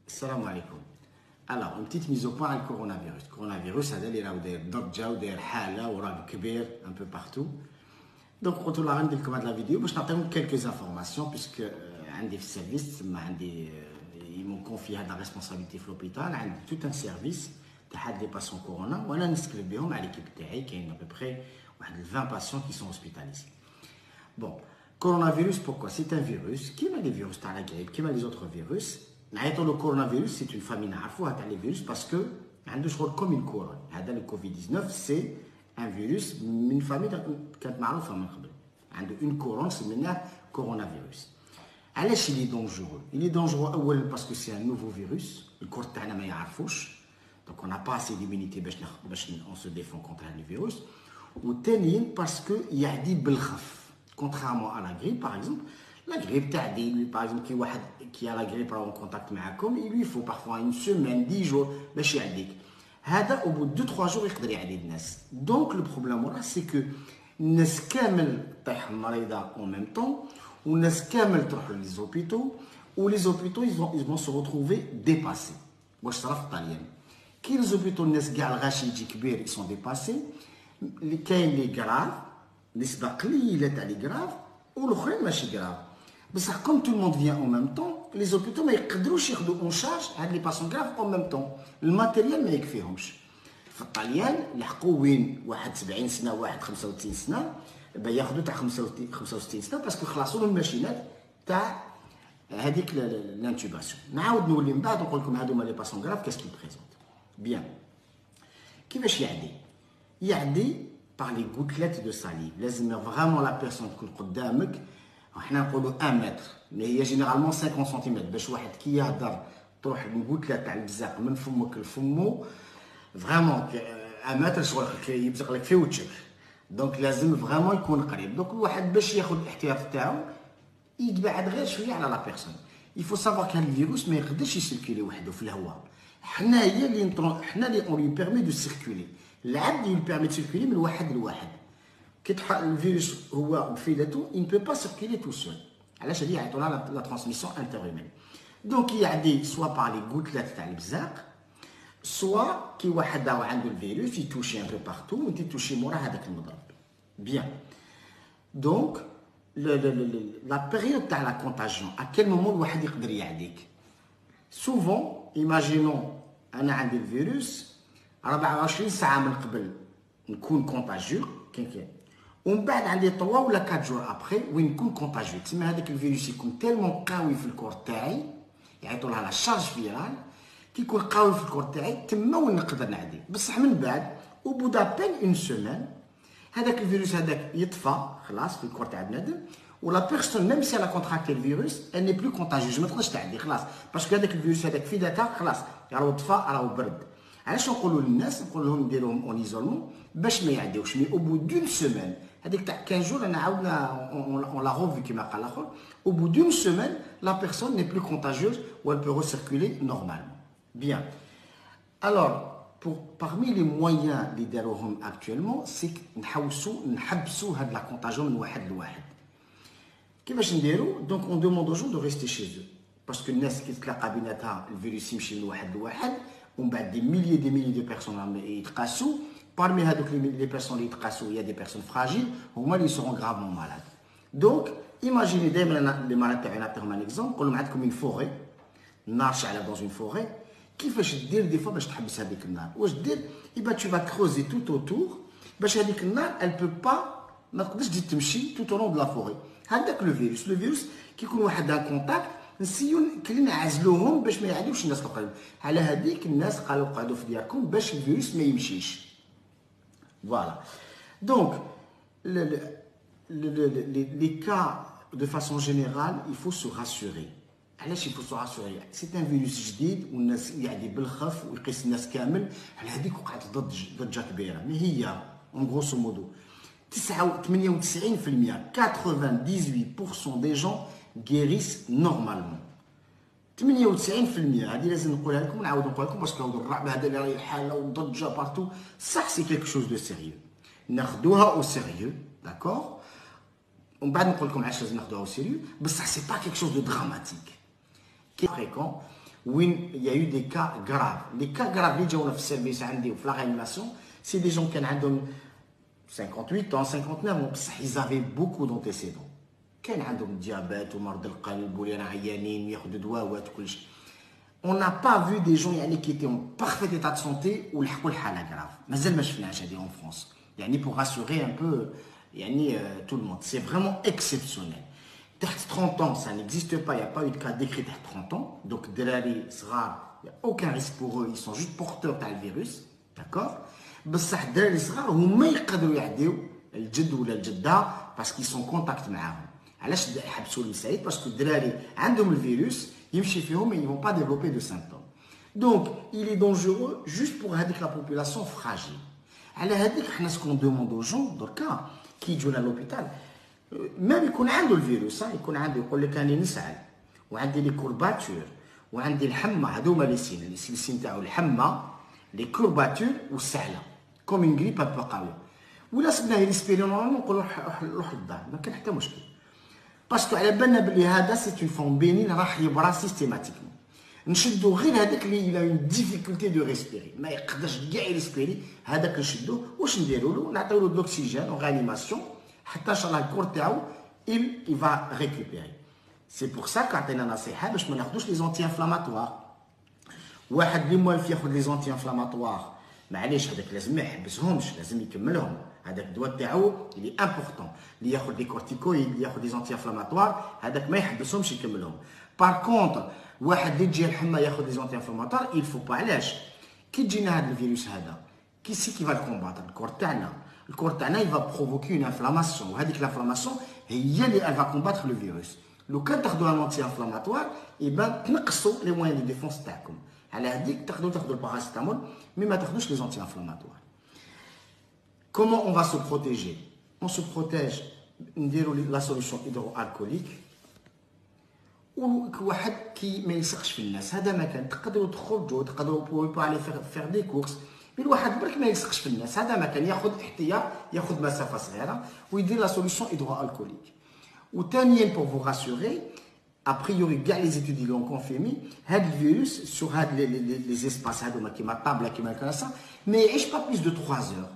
Salam alaikum. Alors, une petite mise au point avec le coronavirus. Le coronavirus, ça a des ضجة وداير حالة وراك كبير un peu partout. Donc, quand on a rendu le de la vidéo, je t'attends quelques informations puisque عندي في السيرفيس ils m'ont confié la responsabilité في l'hôpital, عندي tout un service تاع des patients corona وانا نسكرب بهم على l'équipe تاعي كاين à peu près 20 patients qui sont hospitalisés. Bon, coronavirus, pourquoi? C'est un virus qui a les virus تاع la grippe, qui a les autres virus. Le coronavirus, c'est une famille les virus parce que comme une couronne. Le Covid-19, c'est un virus, une famille qui a une couronne, c'est maintenant coronavirus. Alors, il est dangereux. Il est dangereux parce que c'est un nouveau virus. Le corps ne donc on n'a pas assez d'immunité on se défend contre le virus. Ou parce qu'il y a des bilkhaf. Contrairement à la grippe, par exemple. La grippe, par exemple, qui a la grippe en contact avec vous, il lui faut parfois une semaine, 10 jours, باش يعديك. هذا au bout de 2-3 jours يقدر يعدي الناس. Donc le problème là, c'est que الناس كامل طيح مريضة en même temps, والناس كامل تروح les hôpitaux, ou les hôpitaux ils vont se retrouver dépassés. واش صرا في الطاليان. كي les hôpitaux الناس كاع الغاشي يجي كبير ils sont dépassés. اللي كاين لي غراف نسبة قليلة تاع لي غراف والاخرين ماشي غراف. Comme tout le monde vient en même temps, les hôpitaux ما يقدروش ياخذوا en charge هاد les patients graves en même temps. الماتيريال ما يكفيهمش. في الطاليان لحقوا وين واحد 70 سنه واحد 95 سنه ياخذوا تاع 65 سنه باسكو خلصوا لهم الماشينات تاع هذيك لانتوباسيون. نعاود نولي من بعد نقول لكم هذوما لي باسون غراف كاس كي بريزونت. بيان. كيفاش يعدي؟ يعدي par les gouttelettes de salive. لازم vraiment la personne تكون قدامك. احنا نقولوا 1 متر اللي هي جينيرالمون 50 سنتيمتر باش واحد كي يهضر تروح الكتله تاع البزاق من فمك لفمو فريمون 1 متر شغل يبزق لك في وجهك. دونك لازم فريمون يكون قريب. دونك الواحد باش ياخذ الاحتياط تاعو يتبعد غير شويه على لا بيرسون. يفو سافوار كان الفيروس ما يقدرش يسيركيلي وحده في الهواء. حنا هي اللي حنا اللي اون لي بيرمي دو سيركيلي. العبد اللي بيرمي سيركيلي من واحد لواحد. Le virus, il ne peut pas circuler tout seul. Alors, il y a la transmission interhumaine. Donc, il y a des, soit par les gouttelettes de l'ibzaq, soit qui a le virus, il touche un peu partout, ou il touche avec le modrab. Bien. Donc, la période de la contagion, à quel moment le wahad yaqdar ya'dik? Souvent, imaginons, on a le virus, 24 ساعة من قبل نكون contagieux, ومن بعد عندي 3 ولا 4 جور ابخي وين نكون كونتاجيو. تسمى هذاك الفيروس يكون تالمون قوي في الكور تاعي يعيطوا لها لا شارج فيرال كي يكون قوي في الكور تاعي تما وين نقدر نعدي. بصح من بعد او بودا بين اون سيمين هذاك الفيروس هذاك يطفى خلاص في الكور تاع بنادم ولا بيرسون ميم سي لا كونتراكتي الفيروس ان ني بلو كونتاجيوز ما تقدرش تعدي خلاص باسكو هذاك الفيروس هذاك في ذاتها خلاص راهو طفى راهو برد. علاش نقولوا للناس نقول لهم نديروهم اون ايزولمون باش ما يعديوش مي او بو دون سيمين هذيك تاع 15 jours انا عاودنا on l'a revu كما قال الاخر au bout d'une semaine la personne n'est plus contagieuse ou elle peut recirculer normalement. Bien. Alors parmi les moyens اللي داروهم actuellement c'est نحبسوا هاد la contagion من واحد لواحد. كيفاش نديروا؟ donc on demande aux gens de rester chez eux parce que الناس كي تتلاقى بيناتها الفيروس يمشي من واحد لواحد ومن بعد des milliers de personnes يتقاسوا. Parmi les personnes il y a des personnes fragiles, au moins ils seront gravement malades. Donc, imaginez les malades, un exemple, on a comme une forêt, marche dans une forêt, qui fait des fois, je t'habille avec le nar. Tu vas creuser tout autour, elle ne peut pas, tout au long de la forêt. Avec le virus qui est en contact, نسيو كلنا عزلوهم باش ما يعدوش الناس الاخرين. على هذيك الناس قعدوا في دياركم باش الفيروس ما يمشيش. Voilà. Donc, les cas, de façon générale, il faut se rassurer. علاش il faut se rassurer? C'est un virus جديد والناس يعدي بالخف ويقيس الناس كامل على هذيك وقعت ضجة كبيرة. ما هي en grosso modo 98% 98% des gens guérissent normalement. 98% هذه لازم نقولها لكم ونعاود نقولها لكم باسكو الرعب هذا اللي راهي الحاله والضجه بارتو صح سي كيلكو شوز دو سيريو ناخذوها او سيريو داكور ومن بعد نقول لكم علاش لازم ناخذوها او سيريو بصح سي با كيلكو شوز دو دراماتيك كي فريكون وين il y a eu des cas graves. Les cas graves اللي جاونا في السيرفيس عندي وفي لا ريانيماسيون سي دي جون كان عندهم 58 ans 59 ans بصح ils avaient beaucoup d'antécédents. كان عندهم ديابات ومرض القلب ولا عيانين وياخذوا دواوات وكلشي. On n'a pas vu des gens يعني qui étaient en parfait état de santé ولحقوا الحاله grave. مازال ما شفناش هذه en France. يعني pour rassurer un peu يعني tout le monde. C'est vraiment exceptionnel. 30 ans, ça n'existe pas, il n'y a pas eu de cas décrit de 30 ans. Donc, Delali, Srar, il n'y a aucun risque pour eux, ils sont juste porteurs du virus. D'accord? بصح الدراري الصغار هما يقدروا يعديو الجد ولا الجده باسكو يسون كونتاكت معاهم. علاش يحبسوا المسايد؟ باسكو الدراري عندهم الفيروس يمشي فيهم et ils vont pas développer de symptômes. Donc, il est dangereux juste pour هذيك la population fragile. على هذيك حنا سكون دوموند او جون دركا كي يجونا لوبيتال ما بيكون عنده الفيروس يكون عنده يقول لك راني نسعل وعندي لي كورباتور وعندي الحمى هذوما لي سين تاعو الحمى لي كورباتور والسعله كوم اون غريب با قوي ولا سبناه يريسبيري نورمالمون نقولوا روح للدار ما كان حتى مشكل باسكو على بالنا بلي هذا سي اون فون بينين راح يبرا سيستيماتيكمون نشدو غير هذاك اللي الى اون ديفيكولتي دو ريسبيري ما يقدرش كاع يريسبيري هذاك نشدوه واش نديروا له نعطيو له الاكسجين او غانيماسيون حتى ان شاء الله الكور تاعو il va récupérer. C'est pour ça qu'عطينا نصيحه باش ما ناخذوش لي زونتي انفلاماتوار. واحد اللي موالف ياخذ لي زونتي انفلاماتوار معليش هذاك لازم ما يحبسهمش لازم يكملهم هذاك الدواء تاعو اللي امبورطون اللي ياخذ لي كورتيكويد اللي ياخذ لي زونتي انفلاماتوار هذاك ما يحبسهمش يكملهم. بار كونتر واحد اللي تجي الحمى ياخذ لي زونتي انفلاماتوار il faut pas علاش كي تجينا هذا الفيروس هذا كي سي كي فا الكومباتر الكور تاعنا الكور تاعنا il va provoquer une inflammation وهذيك l'inflammation هي اللي elle va combattre le virus. لو كان تاخذوا ان انتي انفلاماتوار يبان تنقصوا لي موان دو ديفونس تاعكم على هذيك تاخذوا الباراسيتامول مي ما تاخذوش لي زونتي انفلاماتوار. Comment on va se protéger? On se protège نديروا لا سوليوشن هيدروالكوليك وواحد كي ما يلصقش في الناس هذا ما كان تقدروا تخرجوا تقدروا بو علي فير دي كورس الواحد برك ما يلصقش في الناس هذا ما كان ياخذ احتياط ياخذ مسافه صغيره ويدير لا سوليوشن هيدروالكوليك. وثانيا pour vous rassurer a priori كاع لي زيتود اللي اون كونفيرمي هذا الفيروس سور هاد لي اسباس هذوما كيما الطابله كيما الكراسه ما يعيش با بليس دو 3 heures.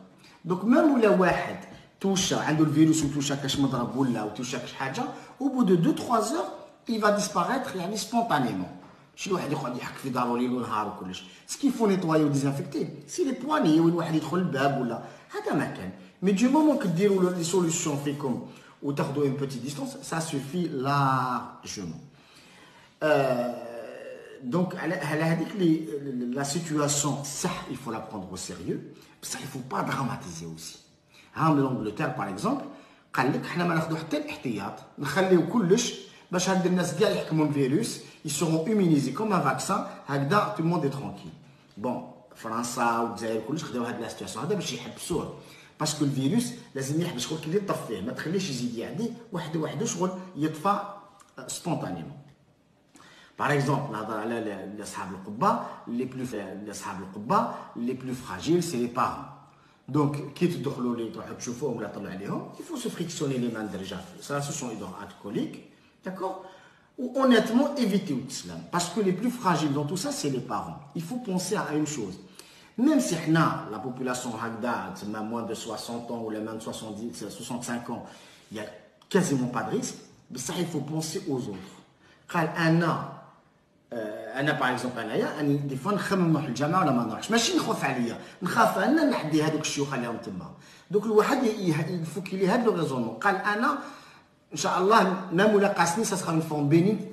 دونك ميم ولا واحد توشا عنده الفيروس وتوشا كاش مضرب ولا وتوشا كاش حاجه او بو دو 2 3 heures il va disparaître يعني سبونتانيمون. شي واحد يقعد يحك في دارو ليل ونهار وكلش سكيفو نيطوايو ديزانفيكتي سي لي بواني وين واحد يدخل الباب ولا هذا ما كان مي دو مومون كديروا لي سوليوشن فيكم وتاخذوا اون بوتيت ديستونس سا سوفي لارجمون. دونك على هذيك لا سيتوياسيون صح il faut la prendre au sérieux بصح il faut pas dramatiser aussi. ها من لونجلتير باغ اكزومبل قال لك حنا ما ناخذوا حتى الاحتياط نخليو كلش باش هاد الناس كاع يحكموا الفيروس ils seront immunisés comme un vaccin هكذا tout le monde est tranquille. بون فرنسا والجزائر كلش خداو هاد لا سيتوياسيون هذا باش يحبسوه باسكو الفيروس لازم يحبس شغل كي يطفيه ما تخليش يزيد يعدي وحده شغل يطفى سبونتانيمون. باغ اكزومبل نهضر على اصحاب القبه اصحاب القبه لي بلو فراجيل سي لي بارون. دونك كي تدخلوا لي تروحوا تشوفوهم ولا طلعوا عليهم il faut se frictionner les mains déjà ça ce sont hydroalcooliques d'accord ou honnêtement éviter l'islam parce que les plus fragiles dans tout ça c'est les parents. Il faut penser à une chose même si la population hagda moins de 60 ans ou les moins de 65 ans il y a quasiment pas de risque mais ça il faut penser aux autres. قال انا باغ اكزومبل انايا دي فوا نخمم نروح للجامعه ولا ما نروحش ماشي نخاف عليا نخاف انا نحدي هذوك الشيوخ اللي راهم تما. دوك الواحد يفك لي هذا لو ريزونمون قال انا ان شاء الله مام ولا قاسني سا سخا فون بينين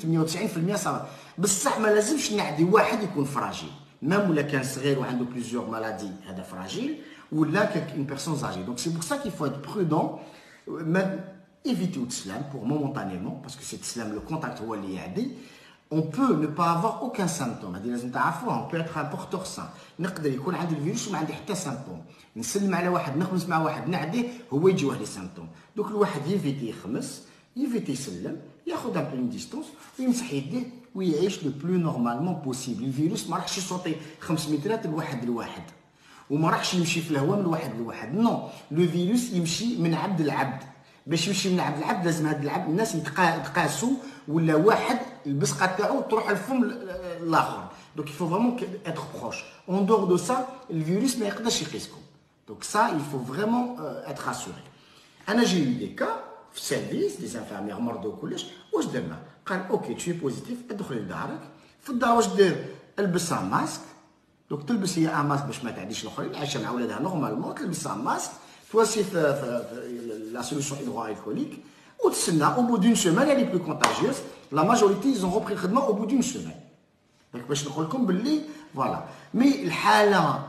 98% صافي بصح ما لازمش نعدي واحد يكون فراجيل مام ولا كان صغير وعنده بليزيور مالادي هذا فراجيل ولا كاين بيرسون زاجي. دونك سي بور سا كيل فو ات برودون éviter l'islam pour momentanément parce que c'est l'islam le contact هو اللي يعدي. On peut ne pas avoir aucun symptôme. هذه لازم تعرفوها. On peut être un porteur sain. نقدر يكون عندي الفيروس وما عندي حتى سيمبتوم. نسلم على واحد نخمس مع واحد نعديه هو يجي واحد سيمبتوم. دوك الواحد يفيتي يخمس يفيتي يسلم ياخذ ان بلون ديستونس ويمسح يديه ويعيش لو بلو نورمالمون بوسيبل. الفيروس ما راحش يصوتي 5 مترات لواحد لواحد وما راحش يمشي في الهواء من واحد لواحد. نو لو فيروس يمشي من عبد العبد باش يمشي من عبد العبد لازم هاد العبد الناس يتقاسوا ولا واحد البصقه تاعو تروح الفم الاخر. دونك il faut vraiment être proche. En dehors de ça, le virus ما يقدرش يقيسكم. Donc ça, il faut vraiment être rassuré. انا جي لي دي كا في السيرفيس دي انفيرمير مرضوا كلش. واش درنا؟ قال اوكي تشي بوزيتيف ادخل لدارك. في الدار واش دير؟ البس ماسك. دونك تلبس هي ماسك باش ما تعديش الاخرين، عايشه مع ولادها نورمالمون، تلبس ماسك، تواسي في لا سوليسيون هيدروالكوليك وتسنى. او بو دون سيمين اللي بلو كونتاجيوس لا ماجوريتي يزون روبري الخدمه او بو دون سيمين. دونك باش نقول لكم باللي فوالا مي الحاله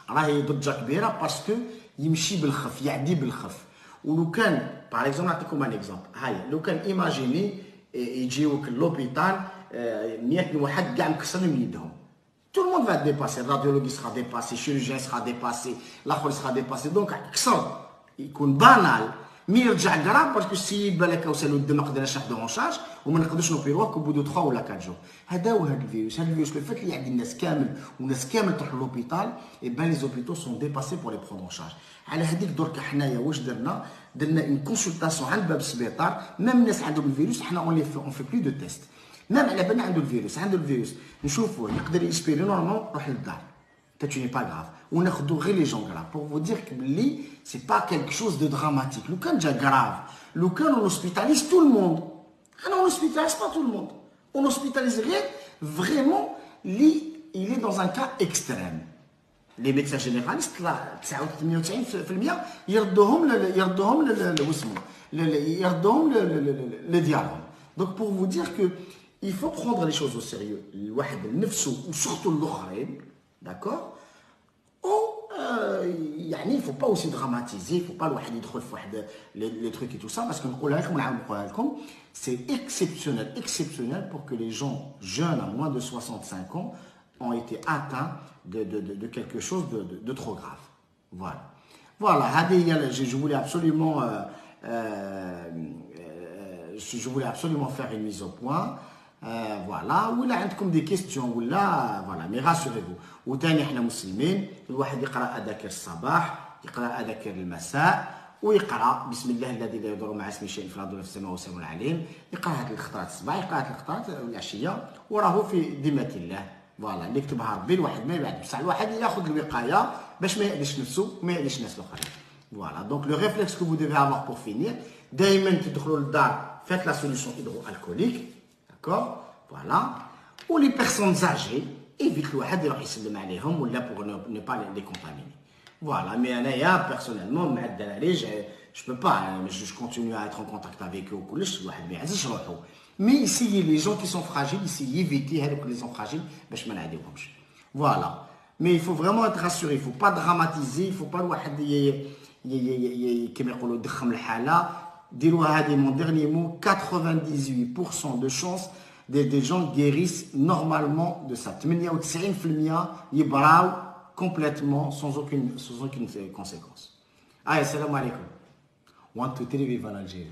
راهي ضجه كبيره باسكو يمشي بالخف، يعدي بالخف. ولو كان باغ اكزومبل نعطيكم ان اكزومبل، هاي لو كان ايماجيني يجيوك لوبيتال 100 واحد كاع مكسرين من يدهم. Tout le monde va être dépassé, le radiologue sera dépassé, le chirurgien sera dépassé, l'akhor sera dépassé. Donc, كسر يكون بانال مي يرجع كراف باسكو السيد بالك وصلوا الدم ما قدرناش ناخذو اون شارج وما نقدروش نوبيروك وبودو 3 ولا 4 جور. هذا هو هذا الفيروس، هذا الفيروس لو فات اللي يعدي الناس كامل والناس كامل تروح لوبيتال، اي بان لي زوبيتو سون ديباسي بور لي بروندر اون شارج. على هذيك درك حنايا واش درنا؟ درنا اون كونسلطاسيون عند باب السبيطار، ميم الناس عندهم الفيروس حنا اون في بلو دو تيست. ميم على بالنا عنده الفيروس نشوفوه يقدر يسبيري نورمالمون روح للدار. Tu n'es pas grave. On a redoré les gens graves pour vous dire que c'est pas quelque chose de dramatique. Le cas déjà grave. Le cas on hospitalise tout le monde. Ah non, on hospitalise pas tout le monde. On hospitalise rien. Vraiment, il est dans un cas extrême. Les médecins généralistes là, 99% يردوهم le dialogue. Donc pour vous dire que il faut prendre les choses au sérieux. الواحد لنفسه وسورتو الاخرين. D'accord? Ou, يعني il faut pas aussi dramatiser, il faut pas الواحد يدخل في واحد les trucs et tout ça, parce que نقولها لكم ونقولها لكم, c'est exceptionnel pour que les gens jeunes à moins de 65 ans ont été atteints de quelque chose de trop grave. Voilà, je voulais absolument faire une mise au point. Voilà, ولا عندكم دي كيستيون ولا فوالا مي راسوريفو. وثاني احنا مسلمين، الواحد يقرا اذاكر الصباح، يقرا اذاكر المساء، ويقرا بسم الله الذي لا يضر مع اسمه شيء في الارض ولا في السماء وهو السميع العليم. يقرا هذه الخطرات الصباح، يقرا هذه الخطرات العشيه، وراه في ذمه الله. فوالا اللي كتبها ربي الواحد ما يبعد، بصح الواحد ياخذ الوقايه باش ما يأذيش نفسه وما يأذيش الناس الاخرين. فوالا دونك لو ريفلكس كو فو ديفي افوار بور فينير، دائما تدخلوا للدار فات لا سوليسيون هيدروالكوليك. D'accord? Voilà. Ou les personnes âgées, évite le واحد يروح يسلم عليهم ولا pour ne pas les contaminer. Voilà. Mais أنايا personnellement مع الدراري je peux pas, je continue à être en contact avec eux وكلش الواحد ما يعزش روحو. Mais essayez les gens qui sont fragiles, essayez éviter هذوك les gens fragiles باش ما نعديوهمش. Voilà. Mais il faut vraiment être rassuré, il faut pas dramatiser, il faut pas الواحد كما يقولوا يضخم الحالة. Dis-moi, mon dernier mot, 98% de chances des gens guérissent normalement de ça. 98% يبراو complètement sans aucune conséquence. Allez, salam alaikum. 1, 2, 3, vive l'Algérie.